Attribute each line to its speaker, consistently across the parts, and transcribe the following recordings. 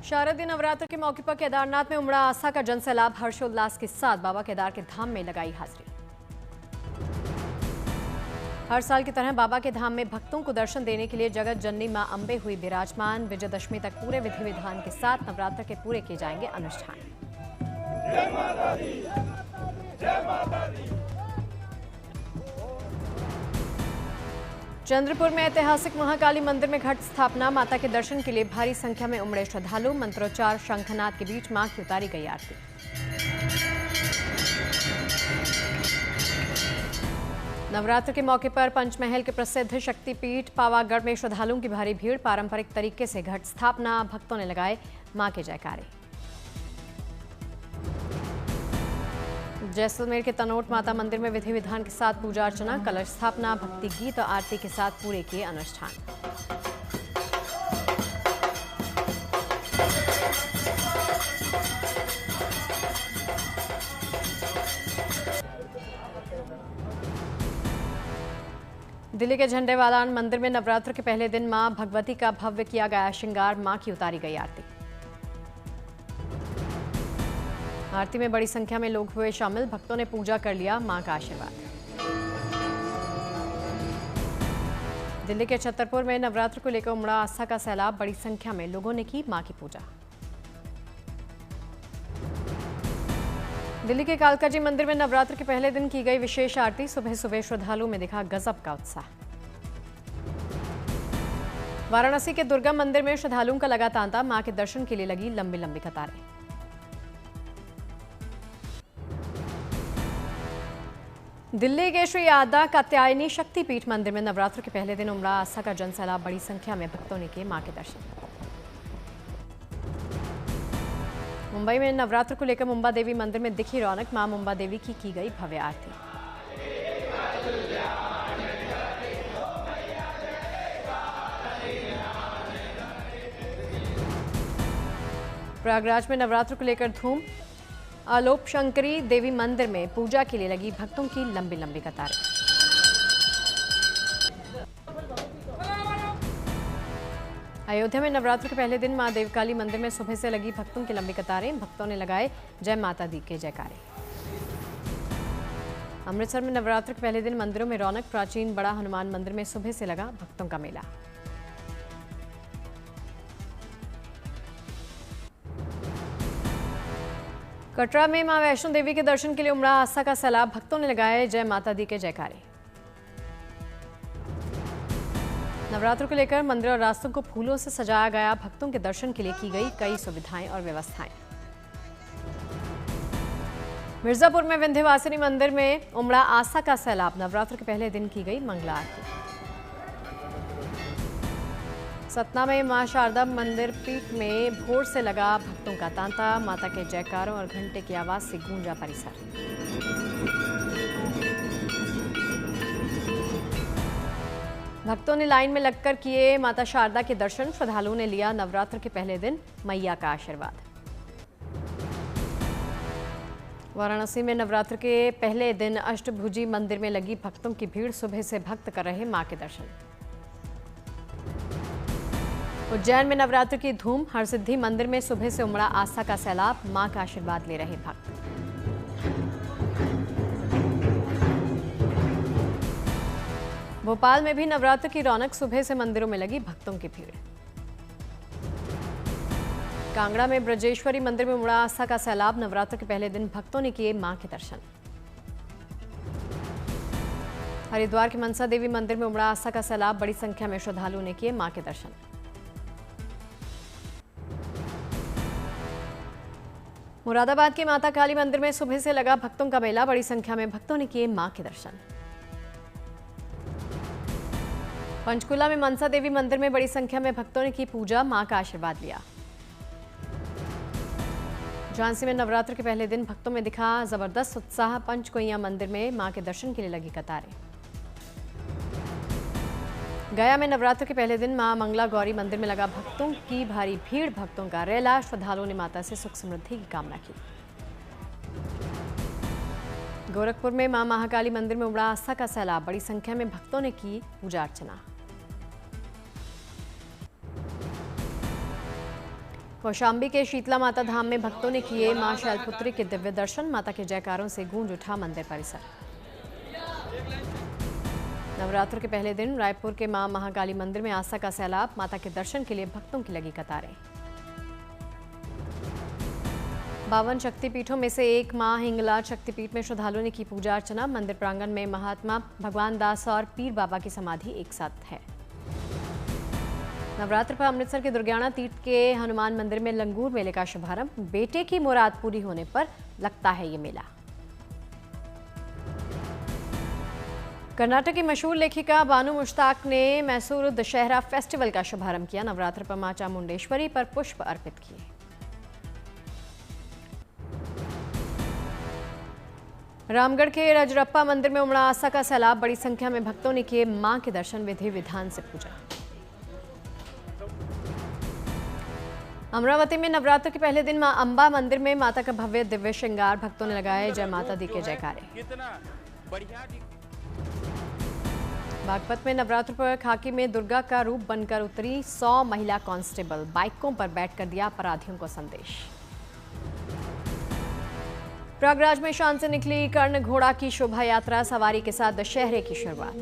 Speaker 1: शारदीय नवरात्र के मौके पर केदारनाथ में उमड़ा आस्था का जनसैलाब हर्षोल्लास के साथ बाबा केदार के धाम में लगाई हाजिरी। हर साल की तरह बाबा के धाम में भक्तों को दर्शन देने के लिए जगत जननी मां अंबे हुई विराजमान। विजयदशमी तक पूरे विधि विधान के साथ नवरात्र के पूरे किए जाएंगे अनुष्ठान। जय माता दी, जय माता दी। चंद्रपुर में ऐतिहासिक महाकाली मंदिर में घट स्थापना। माता के दर्शन के लिए भारी संख्या में उमड़े श्रद्धालु। मंत्रोच्चार शंखनाद के बीच मां की उतारी गई आरती। नवरात्र के मौके पर पंचमहल के प्रसिद्ध शक्तिपीठ पावागढ़ में श्रद्धालुओं की भारी भीड़। पारंपरिक तरीके से घट स्थापना। भक्तों ने लगाए मां के जयकारे। जैसलमेर के तनोट माता मंदिर में विधि विधान के साथ पूजा अर्चना, कलश स्थापना, भक्ति गीत और आरती के साथ पूरे किए अनुष्ठान। दिल्ली के झंडेवालान मंदिर में नवरात्र के पहले दिन मां भगवती का भव्य किया गया श्रृंगार। मां की उतारी गई आरती। आरती में बड़ी संख्या में लोग हुए शामिल। भक्तों ने पूजा कर लिया मां का आशीर्वाद। दिल्ली के छतरपुर में नवरात्र को लेकर उमड़ा आस्था का सैलाब। बड़ी संख्या में लोगों ने की मां की पूजा। दिल्ली के कालकाजी मंदिर में नवरात्र के पहले दिन की गई विशेष आरती। सुबह सुबह श्रद्धालुओं में दिखा गजब का उत्साह। वाराणसी के दुर्गा मंदिर में श्रद्धालुओं का लगा तांता। मां के दर्शन के लिए लगी लंबी लंबी कतारें। दिल्ली के श्री आदा कात्यायनी शक्तिपीठ मंदिर में नवरात्र के पहले दिन उमड़ा आस्था का जनसैलाब। बड़ी संख्या में भक्तों ने किए मां के दर्शन। मुंबई में नवरात्र को लेकर मुंबा देवी मंदिर में दिखी रौनक। मां मुंबा देवी की गई भव्य आरती। प्रयागराज में नवरात्र को लेकर धूम। आलोप शंकरी देवी मंदिर में पूजा के लिए लगी भक्तों की लंबी लंबी कतारें। अयोध्या में नवरात्र के पहले दिन मां देवकाली मंदिर में सुबह से लगी भक्तों की लंबी कतारें। भक्तों ने लगाए जय माता दी के जयकारे। अमृतसर में नवरात्र के पहले दिन मंदिरों में रौनक। प्राचीन बड़ा हनुमान मंदिर में सुबह से लगा भक्तों का मेला। कटरा में मां वैष्णो देवी के दर्शन के लिए उमड़ा आस्था का सैलाब। भक्तों ने लगाए जय माता दी के जयकारे। नवरात्र को लेकर मंदिर और रास्तों को फूलों से सजाया गया। भक्तों के दर्शन के लिए की गई कई सुविधाएं और व्यवस्थाएं। मिर्जापुर में विंध्यवासिनी मंदिर में उमड़ा आस्था का सैलाब। नवरात्र के पहले दिन की गई मंगला आरती। सतना में मां शारदा मंदिर पीठ में भोर से लगा भक्तों का तांता। माता के जयकारों और घंटे की आवाज से गूंजा परिसर। भक्तों ने लाइन में लगकर किए माता शारदा के दर्शन। श्रद्धालुओं ने लिया नवरात्र के पहले दिन मैया का आशीर्वाद। वाराणसी में नवरात्र के पहले दिन अष्टभुजी मंदिर में लगी भक्तों की भीड़। सुबह से भक्त कर रहे मां के दर्शन। उज्जैन में नवरात्र की धूम। हरसिद्धि मंदिर में सुबह से उमड़ा आस्था का सैलाब। मां का आशीर्वाद ले रहे भक्त। भोपाल में भी नवरात्र की रौनक। सुबह से मंदिरों में लगी भक्तों की भीड़। कांगड़ा में ब्रजेश्वरी मंदिर में उमड़ा आस्था का सैलाब। नवरात्र के पहले दिन भक्तों ने किए मां के दर्शन। हरिद्वार के मनसा देवी मंदिर में उमड़ा आस्था का सैलाब। बड़ी संख्या में श्रद्धालुओं ने किए मां के दर्शन। मुरादाबाद के माता काली मंदिर में सुबह से लगा भक्तों का मेला। बड़ी संख्या में भक्तों ने किए मां के दर्शन। पंचकुला में मनसा देवी मंदिर में बड़ी संख्या में भक्तों ने की पूजा। मां का आशीर्वाद लिया। झांसी में नवरात्र के पहले दिन भक्तों में दिखा जबरदस्त उत्साह। पंचकोइया मंदिर में मां के दर्शन के लिए लगी कतारें। गया में नवरात्र के पहले दिन मां मंगला गौरी मंदिर में लगा भक्तों की भारी भीड़। भक्तों का रेला। श्रद्धालुओं ने माता से सुख समृद्धि की कामना की। गोरखपुर में मां महाकाली मंदिर में उमड़ा आस्था का सैलाब। बड़ी संख्या में भक्तों ने की पूजा अर्चना। कौशाम्बी के शीतला माता धाम में भक्तों ने किए मां शैलपुत्री के दिव्य दर्शन। माता के जयकारों से गूंज उठा मंदिर परिसर। नवरात्र के पहले दिन रायपुर के मां महाकाली मंदिर में आस्था का सैलाब। माता के दर्शन के लिए भक्तों की लगी कतारें। 52 शक्तिपीठों में से एक मां हिंगलाज शक्तिपीठ में श्रद्धालुओं ने की पूजा अर्चना। मंदिर प्रांगण में महात्मा भगवान दास और पीर बाबा की समाधि एक साथ है। नवरात्र पर अमृतसर के दुर्गियाना तीर्थ के हनुमान मंदिर में लंगूर मेले का शुभारंभ। बेटे की मुराद पूरी होने पर लगता है ये मेला। कर्नाटक की मशहूर लेखिका बानू मुश्ताक ने मैसूर दशहरा फेस्टिवल का शुभारंभ किया। नवरात्र पर मां चामुंडेश्वरी पर पुष्प अर्पित किए। रामगढ़ के रजरप्पा मंदिर में उमड़ा आस्था का सैलाब। बड़ी संख्या में भक्तों ने किए मां के दर्शन। विधि विधान से पूजा। अमरावती में नवरात्र के पहले दिन मां अंबा मंदिर में माता का भव्य दिव्य श्रृंगार। भक्तों ने लगाए जय माता दी के जयकारे। बागपत में नवरात्र पर खाकी में दुर्गा का रूप बनकर उतरी 100 महिला कांस्टेबल। बाइकों पर बैठकर दिया अपराधियों को संदेश। प्रयागराज में शान से निकली कर्ण घोड़ा की शोभा यात्रा। सवारी के साथ दशहरे की शुरुआत।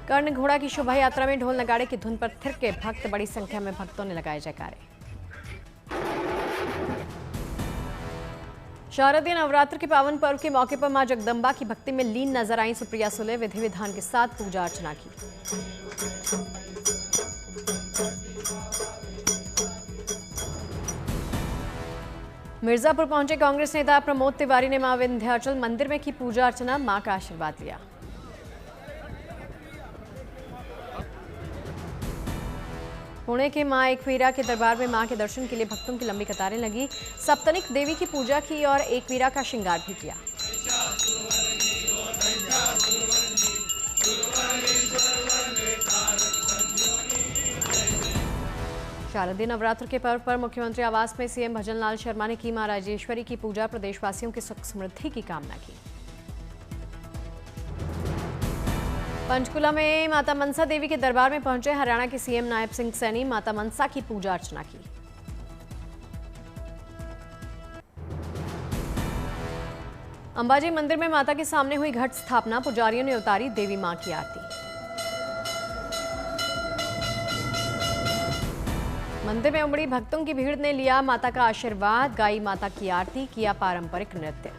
Speaker 1: कर्ण घोड़ा की शोभा यात्रा में ढोल नगाड़े की धुन पर थिरके भक्त। बड़ी संख्या में भक्तों ने लगाए जयकारे। शारदीय नवरात्र के पावन पर्व के मौके पर मां जगदम्बा की भक्ति में लीन नजर आई सुप्रिया सुले। विधि विधान के साथ पूजा अर्चना की। मिर्जापुर पहुंचे कांग्रेस नेता प्रमोद तिवारी ने मां विंध्याचल मंदिर में की पूजा अर्चना। मां का आशीर्वाद लिया। पुणे के मां एकवीरा के दरबार में मां के दर्शन के लिए भक्तों की लंबी कतारें लगी। सप्तनिक देवी की पूजा की और एकवीरा का श्रृंगार भी किया। शारदीय नवरात्र के पर्व पर मुख्यमंत्री आवास में सीएम भजनलाल शर्मा ने की मां राजेश्वरी की पूजा। प्रदेशवासियों की सुख समृद्धि की कामना की। पंचकुला में माता मनसा देवी के दरबार में पहुंचे हरियाणा के सीएम नायब सिंह सैनी। माता मनसा की पूजा अर्चना की। अंबाजी मंदिर में माता के सामने हुई घट स्थापना। पुजारियों ने उतारी देवी मां की आरती। मंदिर में उमड़ी भक्तों की भीड़ ने लिया माता का आशीर्वाद। गाई माता की आरती। किया पारंपरिक नृत्य।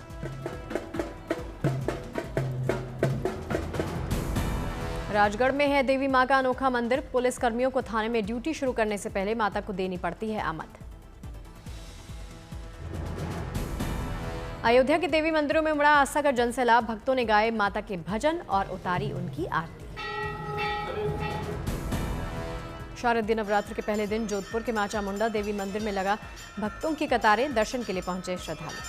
Speaker 1: राजगढ़ में है देवी मां का अनोखा मंदिर। पुलिस कर्मियों को थाने में ड्यूटी शुरू करने से पहले माता को देनी पड़ती है आमद। अयोध्या के देवी मंदिरों में उमड़ा आस्था का जनसैलाब। भक्तों ने गाए माता के भजन और उतारी उनकी आरती। शारदीय नवरात्र के पहले दिन जोधपुर के मां चामुंडा देवी मंदिर में लगा भक्तों की कतारें। दर्शन के लिए पहुंचे श्रद्धालु।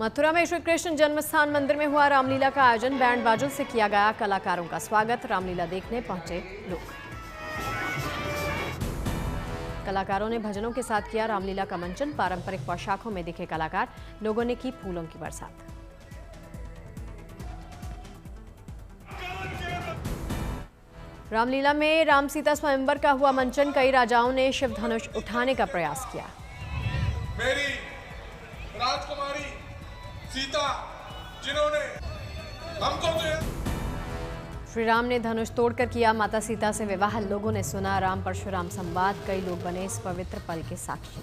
Speaker 1: मथुरा में श्री कृष्ण जन्मस्थान मंदिर में हुआ रामलीला का आयोजन। बैंड बाजों से किया गया कलाकारों का स्वागत। रामलीला देखने पहुंचे लोग। कलाकारों ने भजनों के साथ किया रामलीला का मंचन। पारंपरिक पोशाकों में दिखे कलाकार। लोगों ने की फूलों की बरसात। रामलीला में राम सीता स्वयंवर का हुआ मंचन। कई राजाओं ने शिव धनुष उठाने का प्रयास किया।
Speaker 2: मेरी राजकुमारी सीता जिन्होंने हमको
Speaker 1: श्री राम ने धनुष तोड़कर किया माता सीता से विवाह। लोगों ने सुना राम परशुराम संवाद। कई लोग बने इस पवित्र पल के साक्षी।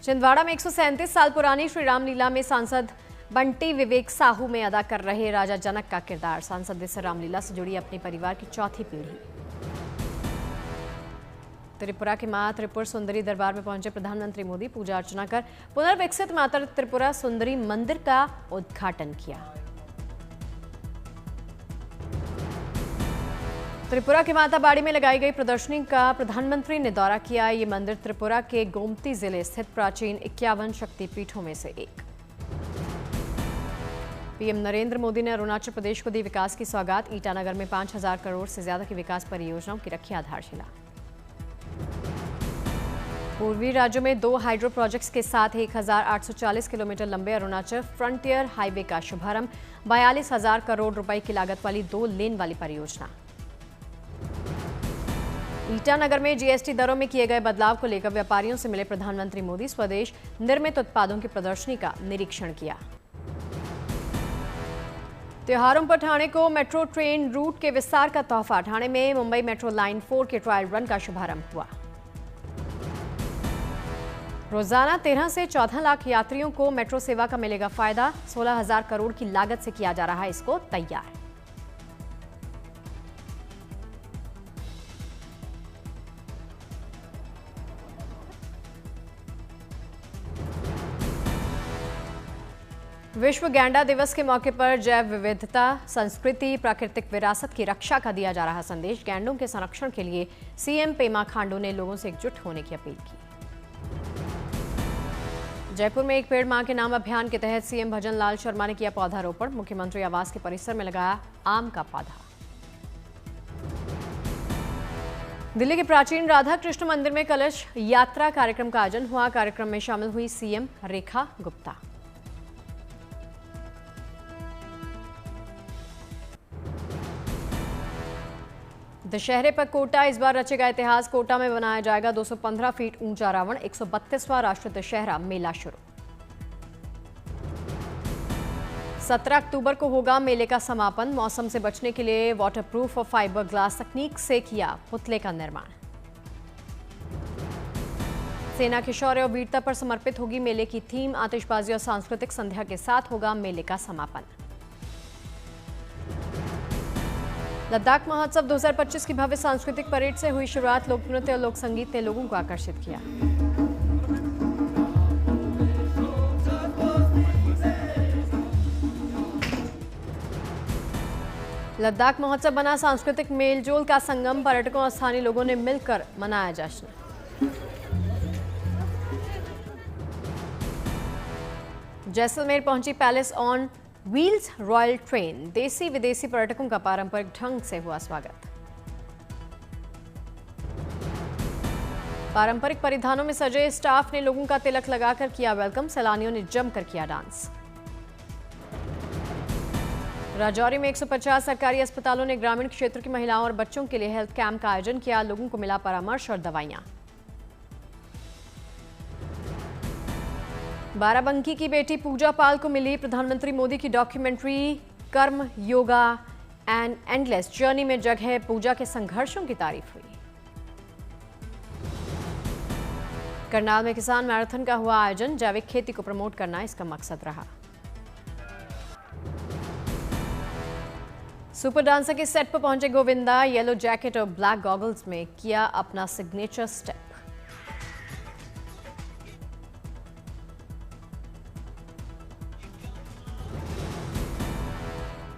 Speaker 1: छिंदवाड़ा में 137 साल पुरानी श्री रामलीला में सांसद बंटी विवेक साहू में अदा कर रहे राजा जनक का किरदार। सांसद इस रामलीला से जुड़ी अपने परिवार की चौथी पीढ़ी। त्रिपुरा के मां त्रिपुर सुंदरी दरबार में पहुंचे प्रधानमंत्री मोदी। पूजा अर्चना कर पुनर्विकसित माता त्रिपुरा सुंदरी मंदिर का उद्घाटन किया। त्रिपुरा के माता बाड़ी में लगाई गई प्रदर्शनी का प्रधानमंत्री ने दौरा किया। ये मंदिर त्रिपुरा के गोमती जिले स्थित प्राचीन 51 शक्तिपीठों में से एक। पीएम नरेंद्र मोदी ने अरुणाचल प्रदेश को दी विकास की सौगात। ईटानगर में 5000 करोड़ से ज्यादा की विकास परियोजनाओं की रखी आधारशिला। पूर्वी राज्यों में 2 हाइड्रो प्रोजेक्ट्स के साथ 1840 किलोमीटर लंबे अरुणाचल फ्रंटियर हाईवे का शुभारंभ। 42,000 करोड़ रुपए की लागत वाली 2 लेन वाली परियोजना। ईटानगर में जीएसटी दरों में किए गए बदलाव को लेकर व्यापारियों से मिले प्रधानमंत्री मोदी। स्वदेश निर्मित उत्पादों की प्रदर्शनी का निरीक्षण किया। त्योहारों पर ठाणे को मेट्रो ट्रेन रूट के विस्तार का तोहफा। ठाणे में मुंबई मेट्रो लाइन 4 के ट्रायल रन का शुभारंभ हुआ। रोजाना 13 से 14 लाख यात्रियों को मेट्रो सेवा का मिलेगा फायदा। 16,000 करोड़ की लागत से किया जा रहा है इसको तैयार। विश्व गैंडा दिवस के मौके पर जैव विविधता, संस्कृति, प्राकृतिक विरासत की रक्षा का दिया जा रहा संदेश। गैंडों के संरक्षण के लिए सीएम पेमा खांडू ने लोगों से एकजुट होने की अपील की। जयपुर में एक पेड़ मां के नाम अभियान के तहत सीएम भजन लाल शर्मा ने किया पौधारोपण। मुख्यमंत्री आवास के परिसर में लगाया आम का पौधा। दिल्ली के प्राचीन राधा कृष्ण मंदिर में कलश यात्रा कार्यक्रम का आयोजन हुआ। कार्यक्रम में शामिल हुई सीएम रेखा गुप्ता। दशहरे पर कोटा इस बार रचेगा इतिहास। कोटा में बनाया जाएगा 215 फीट ऊंचा रावण। 132वां राष्ट्रीय दशहरा मेला शुरू। 17 अक्टूबर को होगा मेले का समापन। मौसम से बचने के लिए वाटरप्रूफ और फाइबर ग्लास तकनीक से किया पुतले का निर्माण। सेना के शौर्य और वीरता पर समर्पित होगी मेले की थीम। आतिशबाजी और सांस्कृतिक संध्या के साथ होगा मेले का समापन। लद्दाख महोत्सव 2025 की भव्य सांस्कृतिक परेड से हुई शुरुआत। लोक नृत्य और लोक संगीत ने लोगों को आकर्षित किया। लद्दाख महोत्सव बना सांस्कृतिक मेलजोल का संगम। पर्यटकों और स्थानीय लोगों ने मिलकर मनाया जश्न। जैसलमेर पहुंची palace on wheels royal train. देसी विदेशी पर्यटकों का पारंपरिक ढंग से हुआ स्वागत। पारंपरिक परिधानों में सजे स्टाफ ने लोगों का तिलक लगाकर किया वेलकम। सैलानियों ने जमकर किया डांस। राजौरी में 150 सरकारी अस्पतालों ने ग्रामीण क्षेत्र की महिलाओं और बच्चों के लिए हेल्थ कैंप का आयोजन किया। लोगों को मिला परामर्श और दवाइयां। बाराबंकी की बेटी पूजा पाल को मिली प्रधानमंत्री मोदी की डॉक्यूमेंट्री कर्म योगा एंड एंडलेस जर्नी में जगह। पूजा के संघर्षों की तारीफ हुई। करनाल में किसान मैराथन का हुआ आयोजन। जैविक खेती को प्रमोट करना इसका मकसद रहा। सुपर डांसर के सेट पर पहुंचे गोविंदा। येलो जैकेट और ब्लैक गॉगल्स में किया अपना सिग्नेचर स्टेप।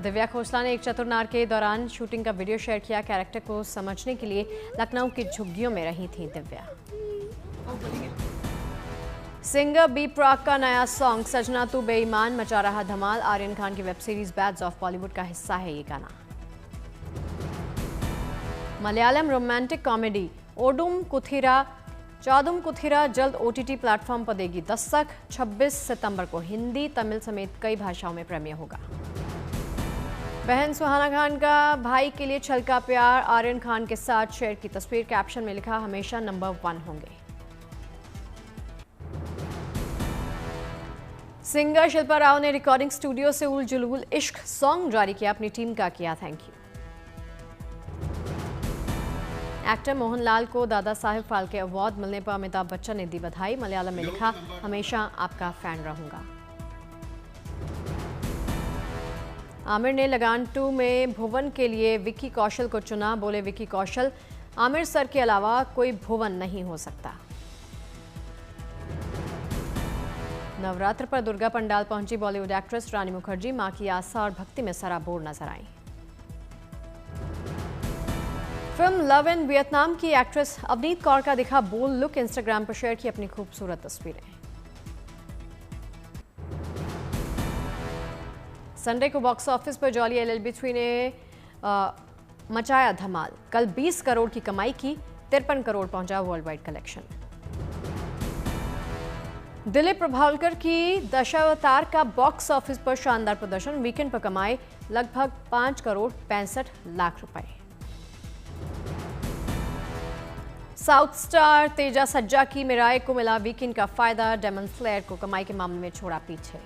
Speaker 1: दिव्या खोसला ने एक चतुर्नार के दौरान शूटिंग का वीडियो शेयर किया। कैरेक्टर को समझने के लिए लखनऊ की झुग्गियों में रही थी दिव्या। सिंगर बी प्राक का नया सॉन्ग सजना तू बेईमान मचा रहा धमाल। आर्यन खान की web series bads of Bollywood का हिस्सा है ये गाना। मलयालम रोमांटिक कॉमेडी ओडुम कुथिरा जल्द ओटीटी प्लेटफॉर्म पर देगी दस्तक। 26 सितंबर को हिंदी, तमिल समेत कई भाषाओं में प्रीमियर होगा। बहन सुहाना खान का भाई के लिए छलका प्यार। आर्यन खान के साथ शेयर की तस्वीर। कैप्शन में लिखा हमेशा नंबर 1 होंगे। सिंगर शिल्पा राव ने रिकॉर्डिंग स्टूडियो से उल जुलूल इश्क सॉन्ग जारी किया। अपनी टीम का किया थैंक यू। एक्टर मोहनलाल को दादा साहेब फाल्के अवार्ड मिलने पर अमिताभ बच्चन ने दी बधाई। मलयालम में लिखा हमेशा आपका फैन रहूंगा। आमिर ने लगान 2 में भुवन के लिए विक्की कौशल को चुना। बोले विक्की कौशल आमिर सर के अलावा कोई भुवन नहीं हो सकता। नवरात्र पर दुर्गा पंडाल पहुंची बॉलीवुड एक्ट्रेस रानी मुखर्जी। मां की आस्था और भक्ति में सराबोर नजर आई। फिल्म लव इन वियतनाम की एक्ट्रेस अवनीत कौर का दिखा बोल्ड लुक। इंस्टाग्राम पर शेयर की अपनी खूबसूरत तस्वीरें। संडे को बॉक्स ऑफिस पर जॉली एलएलबी 3 ने मचाया धमाल। कल 20 करोड़ की कमाई की। 53 करोड़ पहुंचा वर्ल्ड वाइड कलेक्शन। दिलीप प्रभावलकर की दशावतार का बॉक्स ऑफिस पर शानदार प्रदर्शन, वीकेंड पर कमाए लगभग 5 करोड़ 65 लाख रुपए। साउथ स्टार तेजा सज्जा की मिराय को मिला वीकेंड का फायदा, डेमन स्लेयर को कमाई के मामले में छोड़ा पीछे।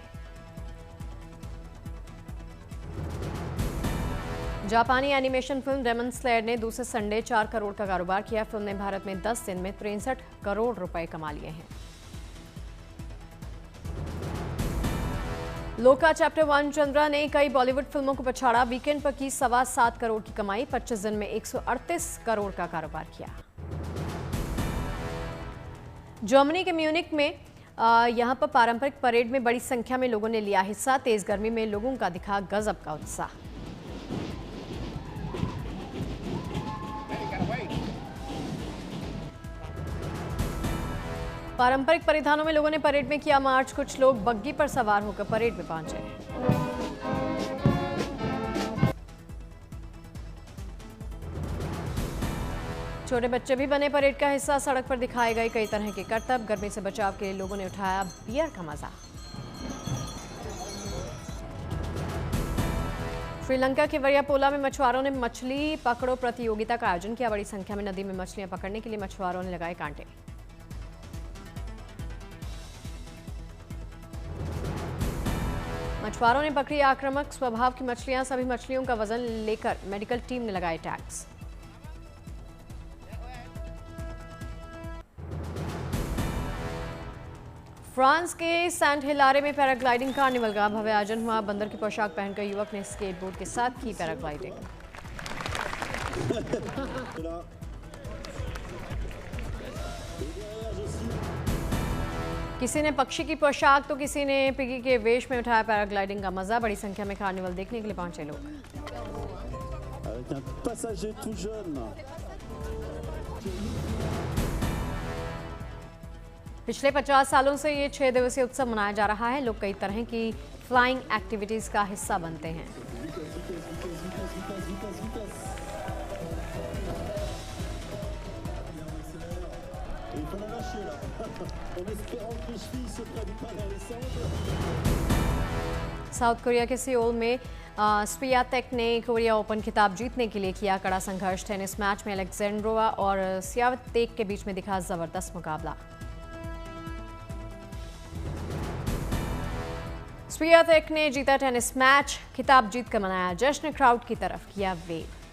Speaker 1: जापानी एनिमेशन फिल्म डेमन स्लेयर ने दूसरे संडे 4 करोड़ का कारोबार किया। फिल्म ने भारत में 10 दिन में 63 करोड़ रुपए कमा लिए हैं। लोका चैप्टर 1 चंद्रा ने कई बॉलीवुड फिल्मों को पछाड़ा, वीकेंड पर की 7.25 करोड़ की कमाई, 25 दिन में 138 करोड़ का कारोबार किया। जर्मनी के म्यूनिक में यहां पर पारंपरिक परेड में बड़ी संख्या में लोगों ने लिया हिस्सा। तेज गर्मी में लोगों का दिखा गजब का उत्साह। पारंपरिक परिधानों में लोगों ने परेड में किया मार्च। कुछ लोग बग्गी पर सवार होकर परेड में पहुंचे। छोटे बच्चे भी बने परेड का हिस्सा। सड़क पर दिखाए गए कई तरह के करतब। गर्मी से बचाव के लिए लोगों ने उठाया बियर का मजा। श्रीलंका के वरियापोला में मछुआरों ने मछली पकड़ो प्रतियोगिता का आयोजन किया। बड़ी संख्या में नदी में मछलियां पकड़ने के लिए मछुआरों ने लगाए कांटे। मछुआरों ने पकड़ी आक्रामक स्वभाव की मछलियां। सभी मछलियों का वजन लेकर मेडिकल टीम ने लगाए टैग्स। फ्रांस के सेंट हिलारे में पैराग्लाइडिंग कार्निवल का भव्य आयोजन हुआ। बंदर की पोशाक पहनकर युवक ने स्केटबोर्ड के साथ की पैराग्लाइडिंग। किसी ने पक्षी की पोशाक तो किसी ने पिगी के वेश में उठाया पैराग्लाइडिंग का मजा। बड़ी संख्या में कार्निवल देखने के लिए पहुंचे लोग। पिछले 50 सालों से ये 6 दिवसीय उत्सव मनाया जा रहा है। लोग कई तरह की फ्लाइंग एक्टिविटीज का हिस्सा बनते हैं। साउथ कोरिया के सियोल में स्वियातेक ने कोरिया ओपन खिताब जीतने के लिए किया कड़ा संघर्ष। टेनिस मैच में अलेक्जेंड्रोवा और स्वियातेक के बीच में दिखा जबरदस्त मुकाबला। स्वियातेक ने जीता टेनिस मैच, खिताब जीतकर मनाया जश्न, क्राउड की तरफ किया वेव।